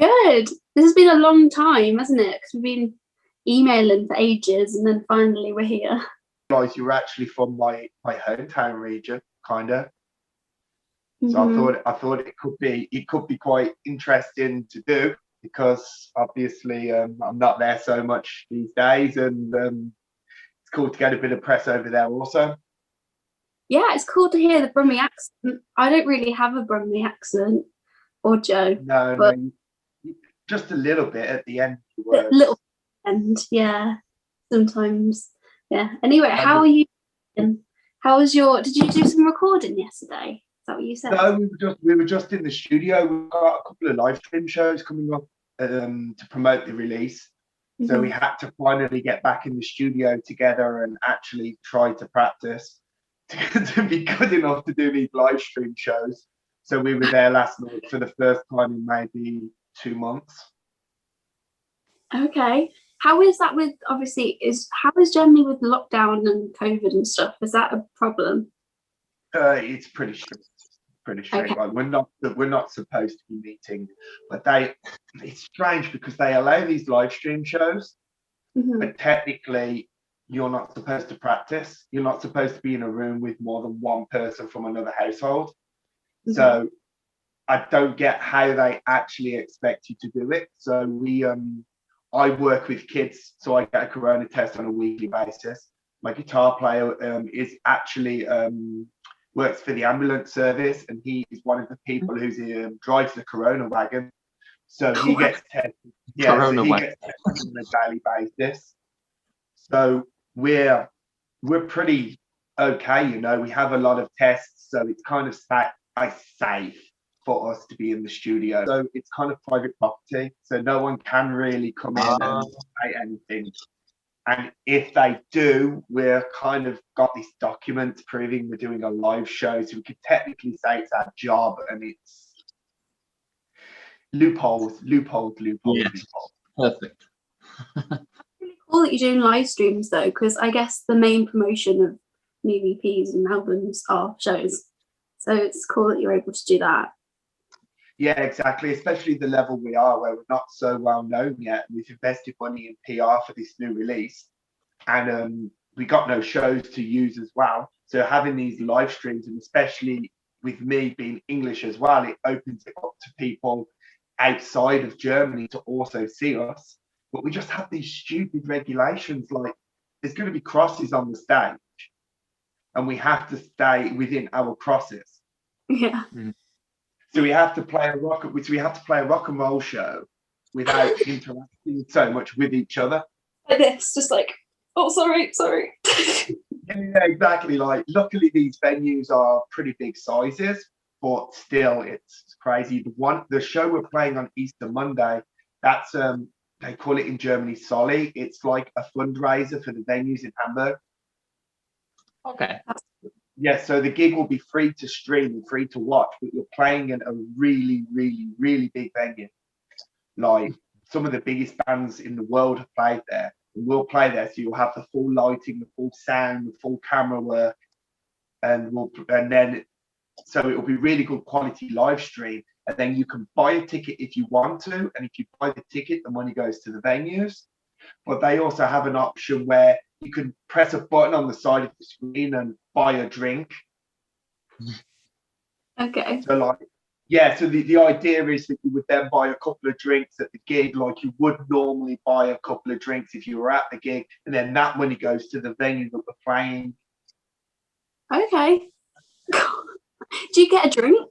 Good. This has been a long time, hasn't it? Because we've been emailing for ages, and then finally we're here. Realised you were actually from my hometown region, kind of. So I Hmm. thought it could be quite interesting to do because obviously I'm not there so much these days, and it's cool to get a bit of press over there also. Yeah, it's cool to hear the Brummy accent. I don't really have a Brummy accent, or Joe, No, no, but just a little bit at the end of the a little. words. And yeah, sometimes. Yeah. Anyway, And how are you? How was your? Did you do some recording yesterday? Is that what you said? no, we were just in the studio. We've got a couple of live stream shows coming up to promote the release. So we Hmm. had to finally get back in the studio together and actually try to practice to be good enough to do these live stream shows. So we were there last night for the first time in maybe 2 months. Okay. How is that with obviously how is Germany with lockdown and COVID and stuff? Is that a problem? It's pretty strict. Pretty Okay. strict. Like we're not supposed to be meeting, but it's strange because they allow these live stream shows, Hmm. but technically you're not supposed to practice. You're not supposed to be in a room with more than one person from another household. Okay. So I don't get how they actually expect you to do it. So I work with kids, so I get a corona test on a weekly basis. My guitar player is actually works for the ambulance service, and he is one of the people who drives the corona wagon. So he gets tested. Yeah, so Corona he way. gets tested on a daily basis. So we're pretty okay, we have a lot of tests, so it's kind of safe for us to be in the studio. So it's kind of private property, so no one can really come in and say anything. And if they do, we're kind of got this document proving we're doing a live show, so we could technically say it's our job, and it's loopholes, loopholes, loopholes, Yes, loopholes. perfect. Really cool that you're doing live streams though, because I guess the main promotion of new EPs and albums are shows. So it's cool that you're able to do that. Yeah, exactly. Especially the level we are, where we're not so well known yet. We've invested money in PR for this new release, and we got no shows to use as well. So having these live streams, and especially with me being English as well, it opens it up to people outside of Germany to also see us. But we just have these stupid regulations, like there's going to be crosses on the stage, and we have to stay within our crosses. Yeah. So we have to play a rock and roll show without interacting so much with each other. Like this, just like, oh, sorry. Yeah, exactly. Like, luckily these venues are pretty big sizes, but still, it's crazy. The show we're playing on Easter Monday, that's they call it in Germany Solly. It's like a fundraiser for the venues in Hamburg. Okay. Yeah, so the gig will be free to stream and free to watch, but you're playing in a really, really, really big venue. Like some of the biggest bands in the world have played there, and we'll play there. So you'll have the full lighting, the full sound, the full camera work, and then so it will be really good quality live stream. And then you can buy a ticket if you want to, and if you buy the ticket, the money goes to the venues. But they also have an option where you can press a button on the side of the screen and buy a drink. Okay. So like, yeah, so the idea is that you would then buy a couple of drinks at the gig, like you would normally buy a couple of drinks if you were at the gig, and then that money goes to the venue that we're playing. Okay. Do you get a drink?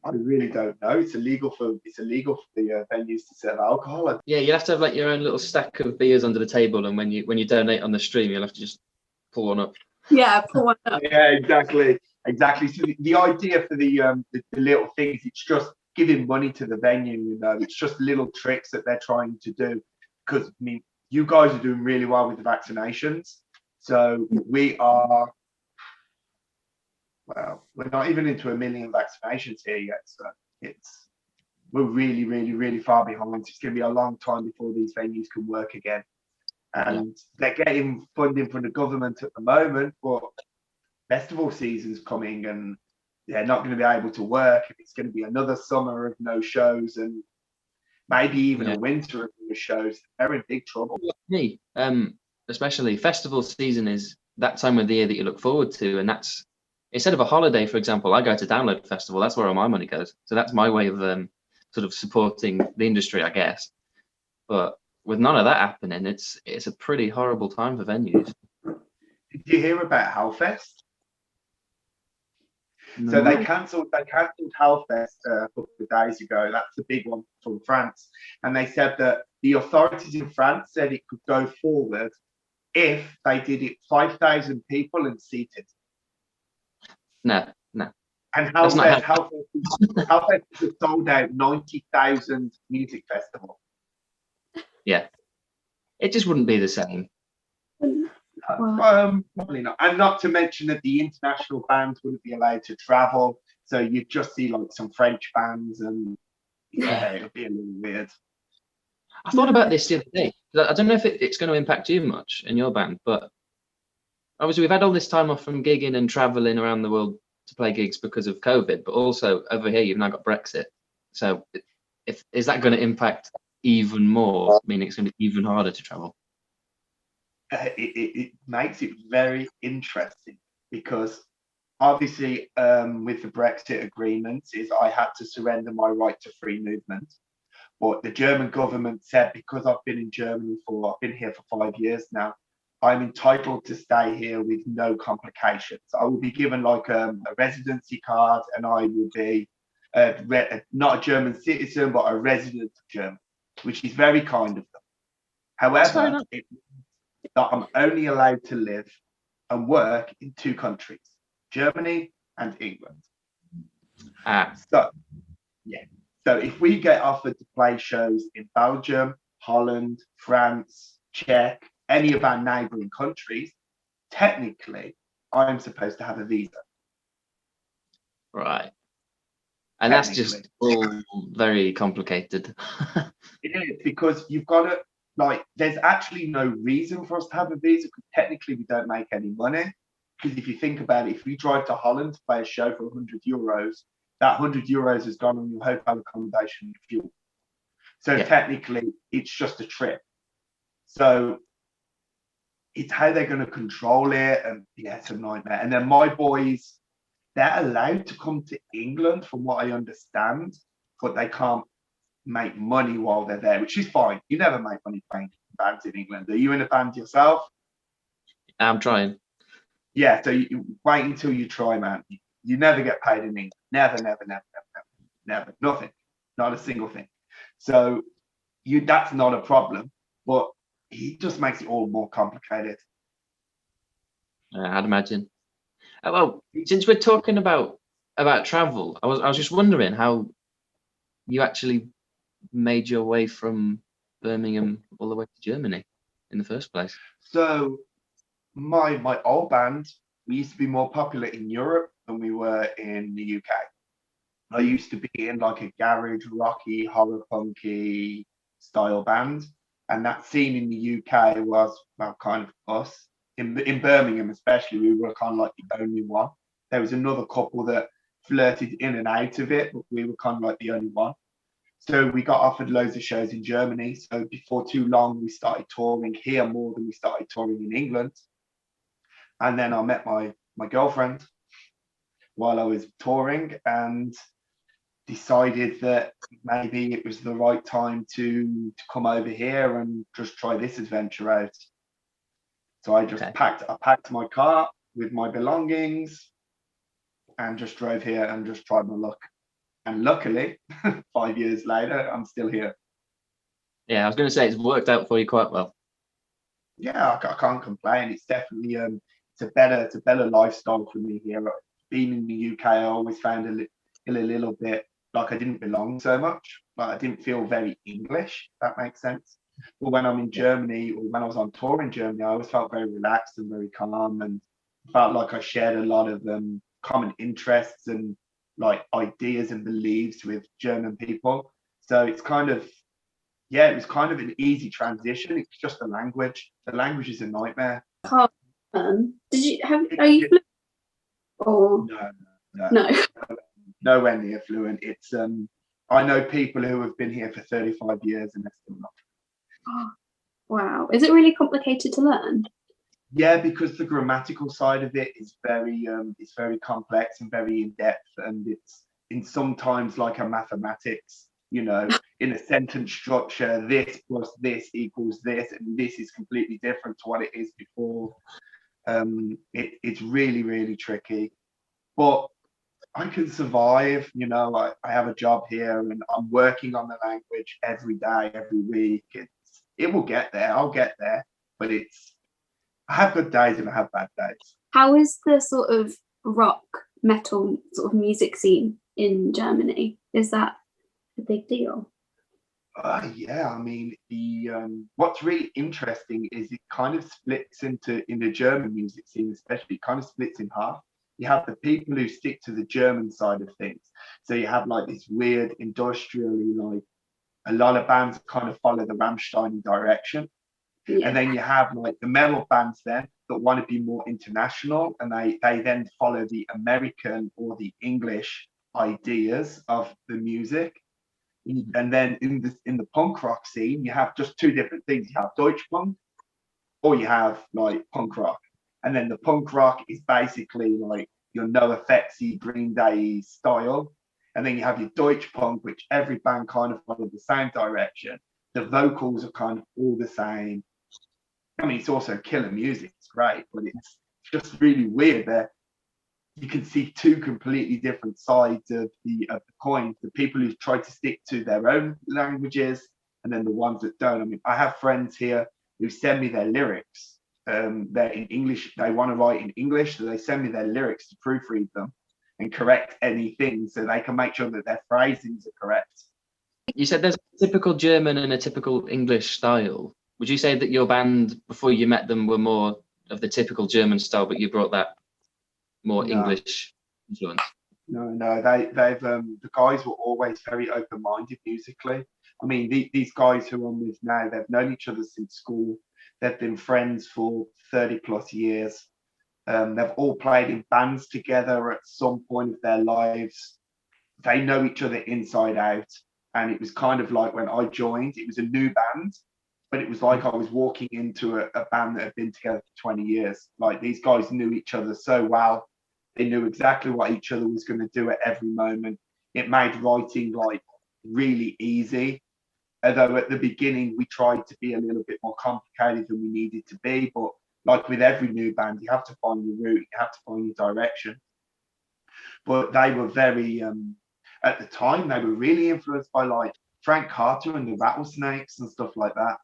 I really don't know. It's illegal for the venues to serve alcohol. Yeah, you'll have to have like your own little stack of beers under the table, and when you donate on the stream, you'll have to just pull one up. Yeah, pull one up. Yeah, exactly. So the idea for the little things, it's just giving money to the venue. It's just little tricks that they're trying to do. Because I mean, you guys are doing really well with the vaccinations, so we are. Well, we're not even into 1 million vaccinations here yet, so we're really, really, really far behind. It's going to be a long time before these venues can work again, and they're getting funding from the government at the moment, but festival season's coming, and they're not going to be able to work. If it's going to be another summer of no shows and maybe even a winter of no shows, they're in big trouble. Me, especially festival season is that time of the year that you look forward to, and that's instead of a holiday, for example, I go to Download Festival. That's where all my money goes. So that's my way of sort of supporting the industry, I guess. But with none of that happening, it's a pretty horrible time for venues. Did you hear about Hellfest? No. So they cancelled Hellfest a couple of days ago. That's the big one from France. And they said that the authorities in France said it could go forward if they did it 5,000 people and seated. No. And Hellfest is a sold out 90,000 music festival. Yeah. It just wouldn't be the same. Probably not. And not to mention that the international bands wouldn't be allowed to travel. So you'd just see like some French bands and it would be a little weird. I thought about this the other day. I don't know if it's going to impact you much in your band, but obviously we've had all this time off from gigging and traveling around the world to play gigs because of COVID, but also over here you've now got Brexit. So is that going to impact even more, meaning it's going to be even harder to travel? It makes it very interesting because obviously with the Brexit agreements is I had to surrender my right to free movement. But the German government said because I've been here for 5 years now, I'm entitled to stay here with no complications. I will be given like a residency card and I will be not a German citizen, but a resident of Germany, which is very kind of them. However, that I'm only allowed to live and work in 2 countries, Germany and England. So if we get offered to play shows in Belgium, Holland, France, Czech, any of our neighbouring countries, technically I'm supposed to have a visa. Right. And that's just all very complicated. It is, because you've got to, like, there's actually no reason for us to have a visa because technically we don't make any money. Because if you think about it, if we drive to Holland to play a show for 100 euros, that 100 euros has gone on your hotel accommodation and fuel. So technically it's just a trip. So it's how they're going to control it, and it's a nightmare. And then my boys, they're allowed to come to England from what I understand, but they can't make money while they're there, which is fine. You never make money playing bands in England. Are you in a band yourself? I'm trying. Yeah, so you wait until you try, man. You never get paid in England. Never. Nothing. Not a single thing. So that's not a problem, but he just makes it all more complicated. I'd imagine. Well, since we're talking about travel, I was just wondering how you actually made your way from Birmingham all the way to Germany in the first place. So my old band, we used to be more popular in Europe than we were in the UK. I used to be in like a garage, rocky, horror punky style band. And that scene in the UK was, well, kind of us. In Birmingham especially, we were kind of like the only one. There was another couple that flirted in and out of it, but we were kind of like the only one. So we got offered loads of shows in Germany. So before too long, we started touring here more than we started touring in England. And then I met my girlfriend while I was touring and decided that maybe it was the right time to come over here and just try this adventure out. So I just packed my car with my belongings and just drove here and just tried my luck. And luckily, 5 years later, I'm still here. Yeah, I was going to say it's worked out for you quite well. Yeah, I can't complain. It's definitely it's a better lifestyle for me here. Being in the UK, I always found a little bit like I didn't belong so much. Like I didn't feel very English, if that makes sense. But when I'm in Germany, or when I was on tour in Germany, I always felt very relaxed and very calm, and felt like I shared a lot of common interests and like ideas and beliefs with German people. So it's kind of, it was kind of an easy transition. It's just the language. The language is a nightmare. Are you fluent? Or No. No. Nowhere near fluent. It's I know people who have been here for 35 years and they're still not. Wow. Is it really complicated to learn? Yeah, because the grammatical side of it is it's very complex and very in depth, and it's in sometimes like a mathematics, you know, in a sentence structure, this plus this equals this, and this is completely different to what it is before. It's really, really tricky, but I can survive. You know, I have a job here and I'm working on the language every day, every week. It will get there. I'll get there, but I have good days and I have bad days. How is the sort of rock metal sort of music scene in Germany? Is that a big deal? Yeah, I mean, the what's really interesting is it kind of splits into in the German music scene, especially, it kind of splits in half. You have the people who stick to the German side of things. So you have like this weird industrially, like a lot of bands kind of follow the Rammstein direction. Yeah. And then you have like the metal bands then that want to be more international, and they then follow the American or the English ideas of the music. And then in the punk rock scene, you have just two different things. You have Deutsch punk, or you have like punk rock. And then the punk rock is basically like your NoFX, Green Day style. And then you have your Deutsch punk, which every band kind of follows the same direction. The vocals are kind of all the same. I mean, it's also killer music. It's great, but it's just really weird that you can see two completely different sides of the coin. The people who try to stick to their own languages, and then the ones that don't. I mean, I have friends here who send me their lyrics. They're in English. They want to write in English, so they send me their lyrics to proofread them and correct anything, so they can make sure that their phrasings are correct. You said there's a typical German and a typical English style. Would you say that your band, before you met them, were more of the typical German style, but you brought that more English influence? No, they've the guys were always very open-minded musically. I mean, these guys who I'm with now, they've known each other since school. They've been friends for 30 plus years. They've all played in bands together at some point of their lives. They know each other inside out. And it was kind of like when I joined, it was a new band, but it was like I was walking into a band that had been together for 20 years. Like, these guys knew each other so well. They knew exactly what each other was going to do at every moment. It made writing like really easy. Although at the beginning we tried to be a little bit more complicated than we needed to be. But like with every new band, you have to find your route, you have to find your direction. But they were very, at the time, they were really influenced by like Frank Carter and the Rattlesnakes and stuff like that.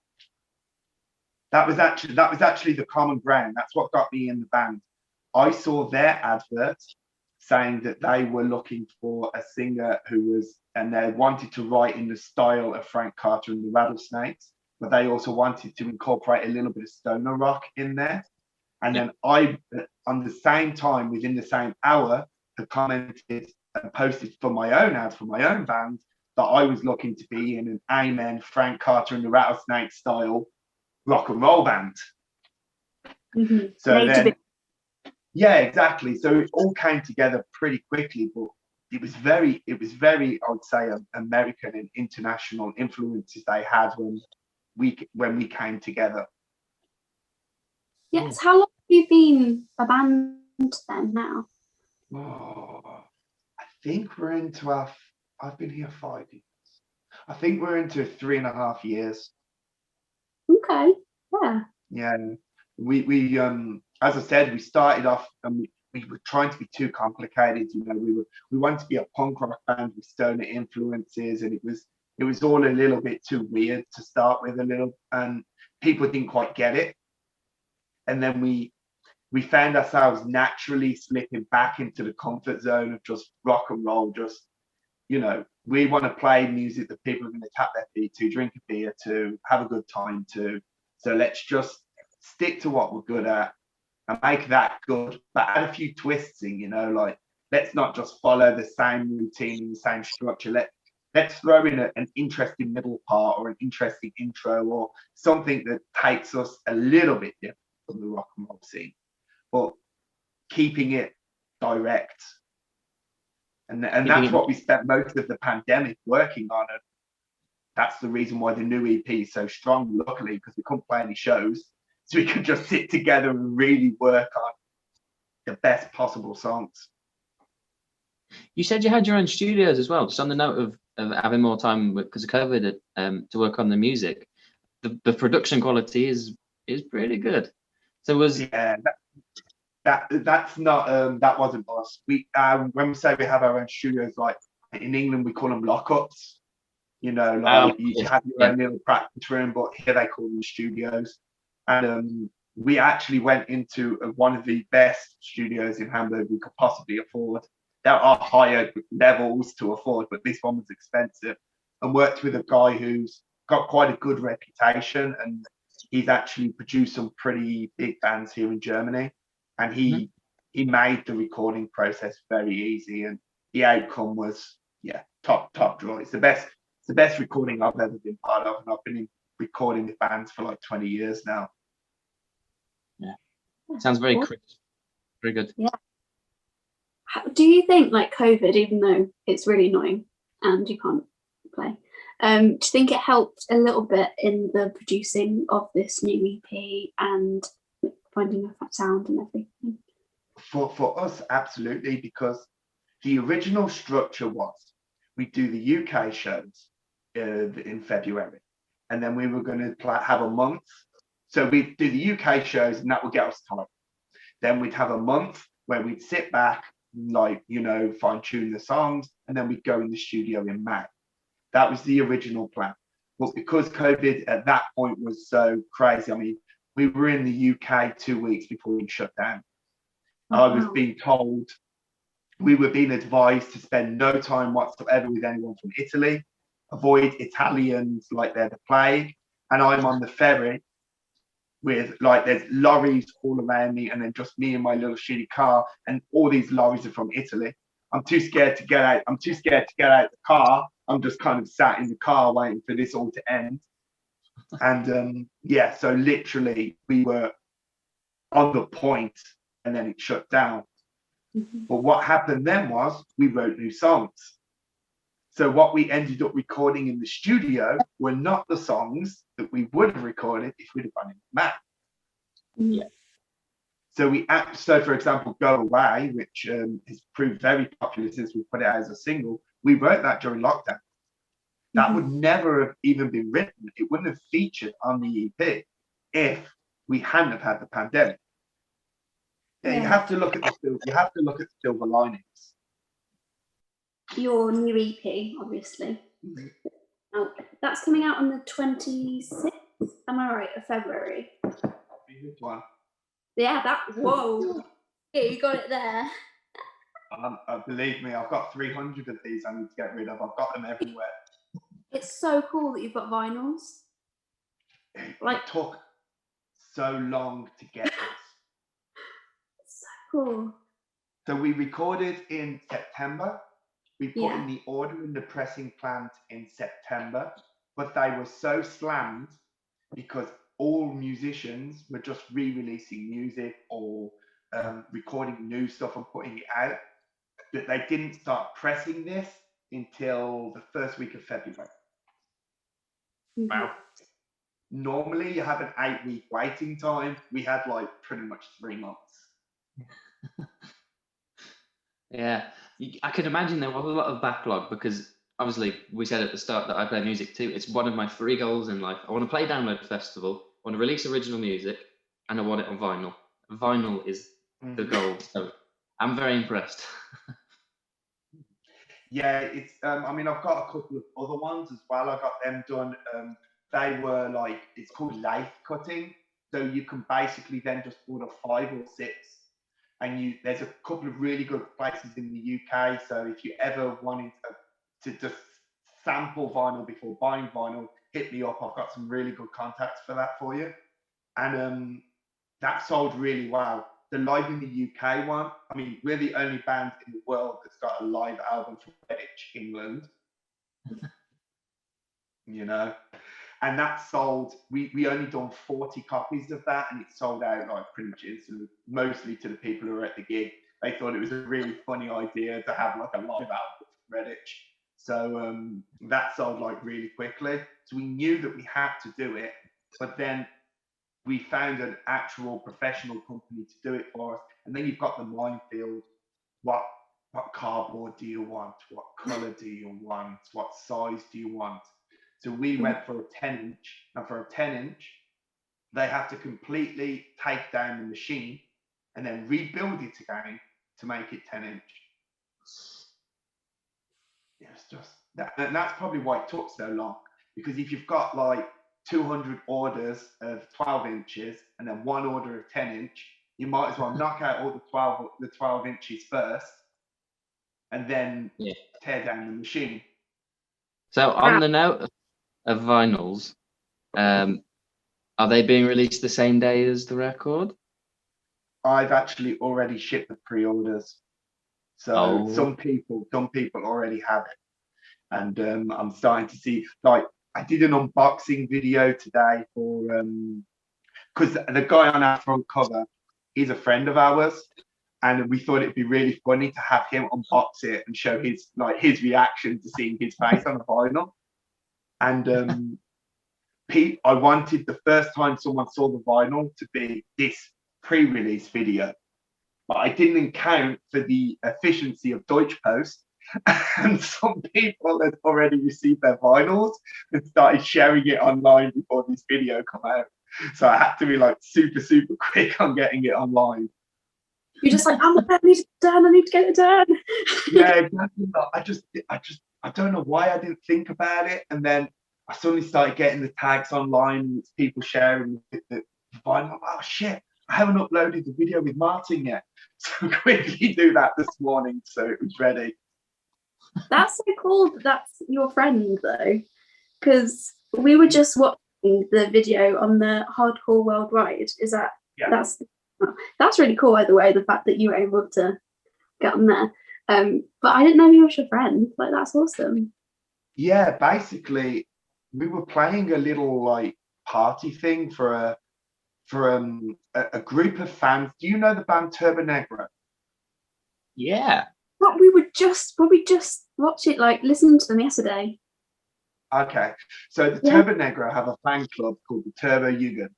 That was actually the common ground. That's what got me in the band. I saw their advert saying that they were looking for a singer who was, and they wanted to write in the style of Frank Carter and the Rattlesnakes, but they also wanted to incorporate a little bit of stoner rock in there. And then I, on the same time, within the same hour, had commented and posted for my own ad for my own band that I was looking to be in an Amen Frank Carter and the Rattlesnakes style rock and roll band. Mm-hmm. So then, yeah, exactly. So it all came together pretty quickly, but it was very, I would say, American and international influences they had when we came together. Yes. How long have you been a band then now? Oh, I think we're into I've been here 5 years. I think we're into 3.5 years. Okay. Yeah. Yeah. We as I said, we started off and we were trying to be too complicated. You know, we wanted to be a punk rock band with stoner influences, and it was all a little bit too weird to start with, and people didn't quite get it. And then we found ourselves naturally slipping back into the comfort zone of just rock and roll. Just, you know, we want to play music that people are going to tap their feet to, drink a beer to, have a good time to. So let's just stick to what we're good at and make that good, but add a few twists in, you know, like, let's not just follow the same routine and the same structure. Let's throw in an interesting middle part or an interesting intro or something that takes us a little bit different from the rock and roll scene, but keeping it direct. And that's what we spent most of the pandemic working on. And that's the reason why the new EP is so strong, luckily, because we couldn't play any shows. So we could just sit together and really work on the best possible songs. You said you had your own studios as well, just on the note of having more time because of COVID to work on the music. The production quality is pretty good. So that's not that wasn't us. We when we say we have our own studios, like in England we call them lockups. You know, like you have your own little practice room, but here they call them studios. And we actually went into one of the best studios in Hamburg we could possibly afford. There are higher levels to afford, but this one was expensive. And worked with a guy who's got quite a good reputation, and he's actually produced some pretty big bands here in Germany. And he made the recording process very easy, and the outcome was top draw. It's the best recording I've ever been part of, and I've been recording with bands for like 20 years now. Yeah, sounds very crisp, very good. Yeah. Do you think, like COVID, even though it's really annoying and you can't play, do you think it helped a little bit in the producing of this new EP and finding a sound and everything? For us, absolutely, because the original structure was we do the UK shows in February, and then we were going to have a month. So we'd do the UK shows, and that would get us time. Then we'd have a month where we'd sit back, like, you know, fine tune the songs, and then we'd go in the studio in May. That was the original plan. But because COVID at that point was so crazy, I mean, we were in the UK 2 weeks before we shut down. I was being told, we were being advised to spend no time whatsoever with anyone from Italy, avoid Italians like they're the plague. And I'm on the ferry with, like, there's lorries all around me, and then just me and my little shitty car, and all these lorries are from Italy. I'm too scared to get out. I'm too scared to get out the car. I'm just kind of sat in the car waiting for this all to end. And so literally we were on the point, and then it shut down. But what happened then was we wrote new songs. So what we ended up recording in the studio were not the songs that we would have recorded if we'd have gone in the Mac. So for example, Go Away, which has proved very popular since we put it out as a single, we wrote that during lockdown. That would never have even been written. It wouldn't have featured on the EP if we hadn't have had the pandemic. You have to look at the silver linings. Your new EP, obviously. Oh, that's coming out on the 26th. Am I right? Of February. One. Yeah, whoa. Yeah, you got it there. Believe me, I've got 300 of these I need to get rid of. I've got them everywhere. It's so cool that you've got vinyls. It took so long to get this. It's so cool. So we recorded in September. We put in the order in the pressing plant in September, but they were so slammed because all musicians were just re-releasing music or recording new stuff and putting it out, that they didn't start pressing this until the first week of February. Wow. Normally you have an 8-week waiting time. We had like pretty much 3 months. Yeah, I can imagine there was a lot of backlog because obviously we said at the start that I play music too. It's one of my 3 goals in life. I want to play Download Festival, I want to release original music, and I want it on vinyl. Vinyl is the goal. So I'm very impressed. Yeah, it's I mean, I've got a couple of other ones as well. I got them done. They were like, it's called lathe cutting. So you can basically then just order 5 or 6. And there's a couple of really good places in the UK. So if you ever wanted to just sample vinyl before buying vinyl, hit me up. I've got some really good contacts for that for you. And that sold really well. The Live in the UK one, I mean, we're the only band in the world that's got a live album from Greenwich, England. You know? And that sold, we only done 40 copies of that, and it sold out like pretty much instantly, mostly to the people who were at the gig. they thought it was a really funny idea to have like a live album for Redditch. So that sold like really quickly. So we knew that we had to do it, but then we found an actual professional company to do it for us. And then you've got the minefield. What cardboard do you want? What color do you want? What size do you want? So we went for a 10-inch, and for a 10-inch, they have to completely take down the machine and then rebuild it again to make it 10-inch. It's just that, and that's probably why it took so long. Because if you've got like 200 orders of 12 inches and then one order of 10-inch, you might as well knock out all the 12 inches first, and then tear down the machine. So on the note of vinyls, are they being released the same day as the record? I've actually already shipped the pre-orders. So some people already have it. And I'm starting to see, like, I did an unboxing video today for, because the guy on our front cover, he's a friend of ours. And we thought it'd be really funny to have him unbox it and show his reaction to seeing his face on the vinyl. And Pete, I wanted the first time someone saw the vinyl to be this pre-release video, but I didn't account for the efficiency of Deutsche Post, and some people had already received their vinyls and started sharing it online before this video come out. So I had to be like super quick on getting it online. You're just like, I need it done. I need to get it done. Yeah, exactly. I don't know why I didn't think about it, and then I suddenly started getting the tags online, and it's people sharing the vinyl. Oh shit! I haven't uploaded the video with Martin yet, so quickly do that this morning so it was ready. That's so cool that that's your friend though, because we were just watching the video on the Hardcore Worldwide. Is that that's really cool, by the way, the fact that you were able to get on there. But I didn't know he was your friend. Like, that's awesome. Yeah, basically we were playing a little like party thing for a group of fans. Do you know the band Turbo Negro? Yeah. But we just watched it, like listening to them yesterday. Okay, so the Turbo Negro have a fan club called the Turbo Jugend,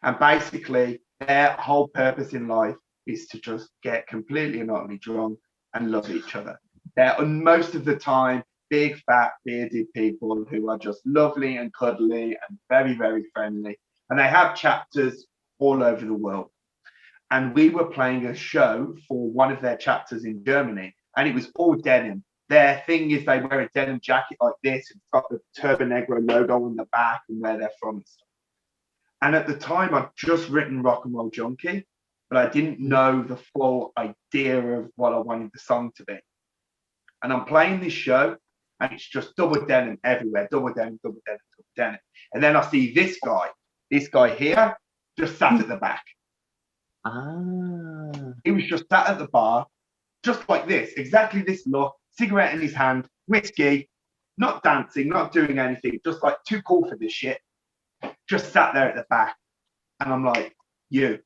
and basically their whole purpose in life is to just get completely and utterly drunk and love each other. They're most of the time big, fat, bearded people who are just lovely and cuddly and very, very friendly. And they have chapters all over the world. And we were playing a show for one of their chapters in Germany, and it was all denim. Their thing is they wear a denim jacket like this. It's got the Turbo Negro logo on the back and where they're from. And at the time, I'd just written Rock'n'Roll Junkie, but I didn't know the full idea of what I wanted the song to be. And I'm playing this show, and it's just double denim everywhere, double denim, double denim, double denim. And then I see this guy here, just sat at the back. He was just sat at the bar, just like this, exactly this look, cigarette in his hand, whiskey, not dancing, not doing anything, just like too cool for this shit. Just sat there at the back. And I'm like, you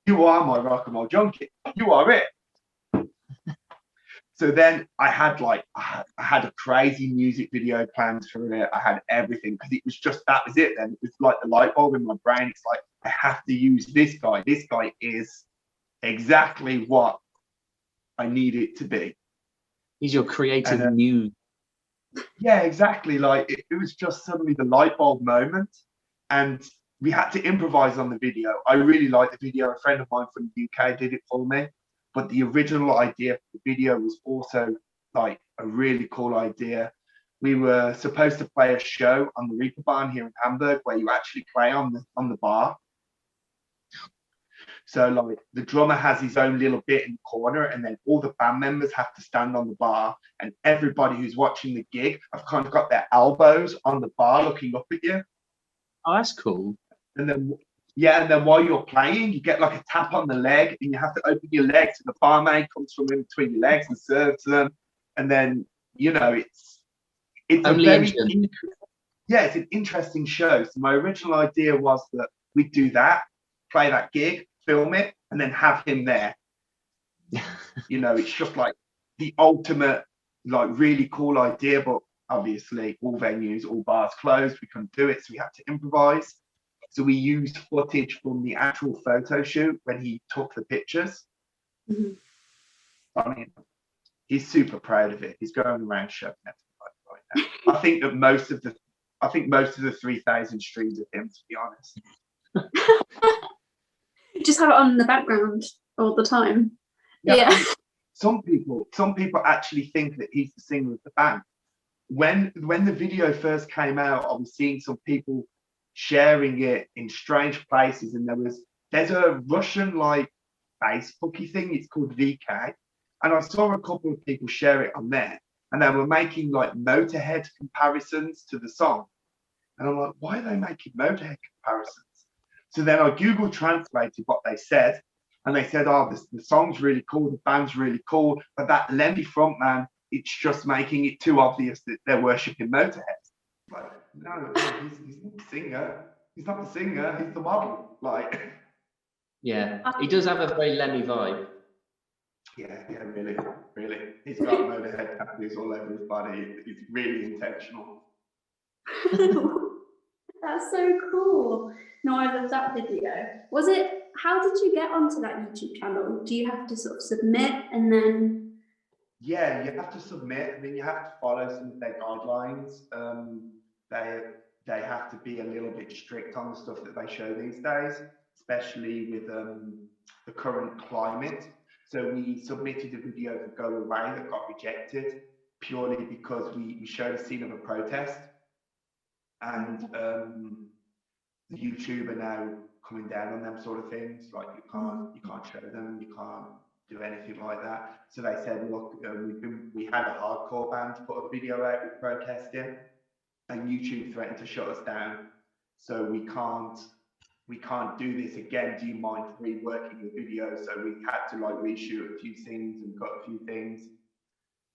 are my Rock'n'Roll Junkie. You are it. So then I had a crazy music video planned for it. I had everything, because it was just, that was it then. It was like the light bulb in my brain. It's like, I have to use this guy. This guy is exactly what I need it to be. He's your creative muse. Yeah, exactly. Like it was just suddenly the light bulb moment, and we had to improvise on the video. I really liked the video. A friend of mine from the UK did it for me, but the original idea for the video was also like a really cool idea. We were supposed to play a show on the Riptide here in Hamburg where you actually play on the bar. So like the drummer has his own little bit in the corner, and then all the band members have to stand on the bar, and everybody who's watching the gig have kind of got their elbows on the bar looking up at you. Oh, that's cool. And then while you're playing, you get like a tap on the leg, and you have to open your legs, and the barmaid comes from in between your legs and serves them. And then, you know, it's only it's an interesting show. So my original idea was that we'd do that, play that gig, film it, and then have him there. You know, it's just like the ultimate, like really cool idea, but obviously all venues, all bars closed. We couldn't do it, so we had to improvise. So we used footage from the actual photo shoot when he took the pictures. Mhm. I mean, he's super proud of it. He's going around showing everybody right now. I think most of the 3,000 streams of him, to be honest. Just have it on in the background all the time. Yeah. And some people actually think that he's the singer of the band. When the video first came out, I was seeing some people sharing it in strange places, and there's a Russian like Facebooky thing. It's called VK, and I saw a couple of people share it on there, and they were making like Motorhead comparisons to the song, and I'm like, why are they making Motorhead comparisons? So then I Google translated what they said, and they said, oh, the song's really cool, the band's really cool, but that Lemmy frontman, it's just making it too obvious that they're worshipping Motorhead. Like, no, he's not the singer. He's not the singer. He's the model. Like, Yeah, he does have a very Lemmy vibe. yeah, really. He's got Motorhead tattoos all over his body. It's really intentional. That's so cool. No, I love that video. How did you get onto that YouTube channel? Do you have to sort of submit and then? Yeah, you have to submit, and then you have to follow some of their guidelines. They have to be a little bit strict on the stuff that they show these days, especially with the current climate. So we submitted a video to Go Away that got rejected purely because we showed a scene of a protest, and YouTube are now coming down on them sort of things. Like you can't show them, you can't do anything like that. So they said, look, we had a hardcore band put a video out with protesting, and YouTube threatened to shut us down. So we can't do this again. Do you mind reworking the video? So we had to like reshoot a few things and cut a few things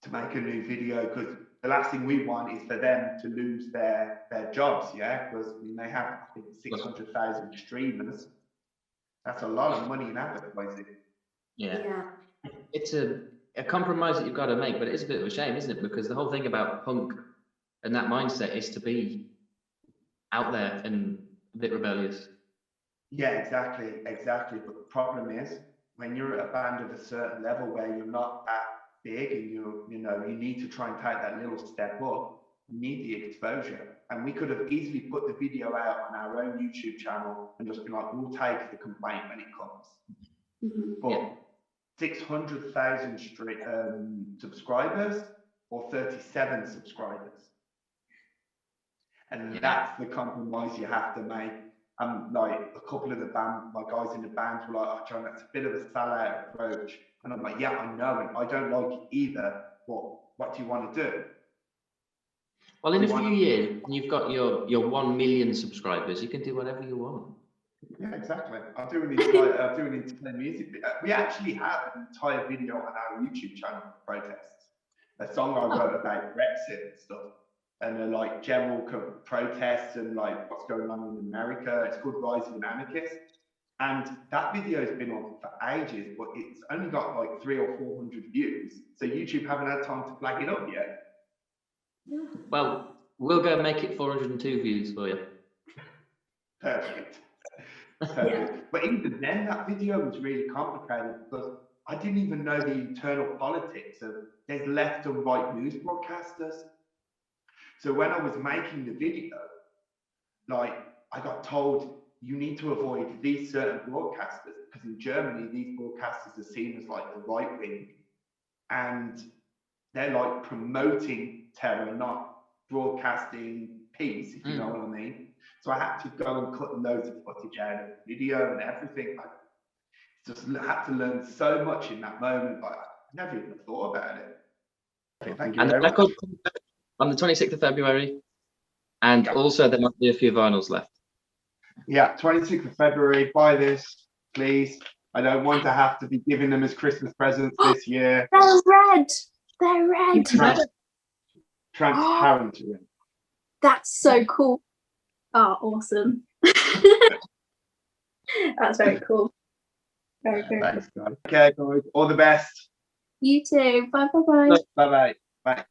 to make a new video, because the last thing we want is for them to lose their jobs, yeah? Because they have, I think, 600,000 streamers. That's a lot of money in advertising. Yeah. It's a compromise that you've got to make, but it is a bit of a shame, isn't it? Because the whole thing about punk and that mindset is to be out there and a bit rebellious. Yeah, exactly. But the problem is, when you're at a band of a certain level where you're not that big, and you need to try and take that little step up, you need the exposure. And we could have easily put the video out on our own YouTube channel and just been like, we'll take the complaint when it comes. Mm-hmm. But 600,000 subscribers or 37 subscribers. And that's the compromise you have to make. And like a couple of my guys in the band were like, oh, John, that's a bit of a sellout approach. And I'm like, yeah, I know, and I don't like it either. But what do you want to do? Well, in a few years, when you've got your 1 million subscribers, you can do whatever you want. Yeah, exactly. I'm doing an entire music video. We actually have an entire video on our YouTube channel for protests. A song I wrote about Brexit and stuff, and like general protests and like what's going on in America. It's called Rise of an Anarchist. And that video has been on for ages, but it's only got like 300 or 400 views. So YouTube haven't had time to flag it up yet. Well, we'll go make it 402 views for you. Perfect. Yeah. But even then, that video was really complicated because I didn't even know the internal politics of there's left and right news broadcasters. So when I was making the video, like I got told you need to avoid these certain broadcasters because in Germany these broadcasters are seen as like the right wing, and they're like promoting terror, not broadcasting peace, if you know what I mean. So I had to go and cut loads of footage out of the video and everything. I just had to learn so much in that moment. Like, I never even thought about it. Okay, thank you. And the record comes out on the 26th of February, and also there might be a few vinyls left. Yeah, 26th of February. Buy this, please. I don't want to have to be giving them as Christmas presents this year. They're red. They're red. Transparent. That's so cool. Oh, awesome. That's very cool. Very good. Thanks, guys. Okay, guys. All the best. You too. Bye bye bye. Bye bye. Bye.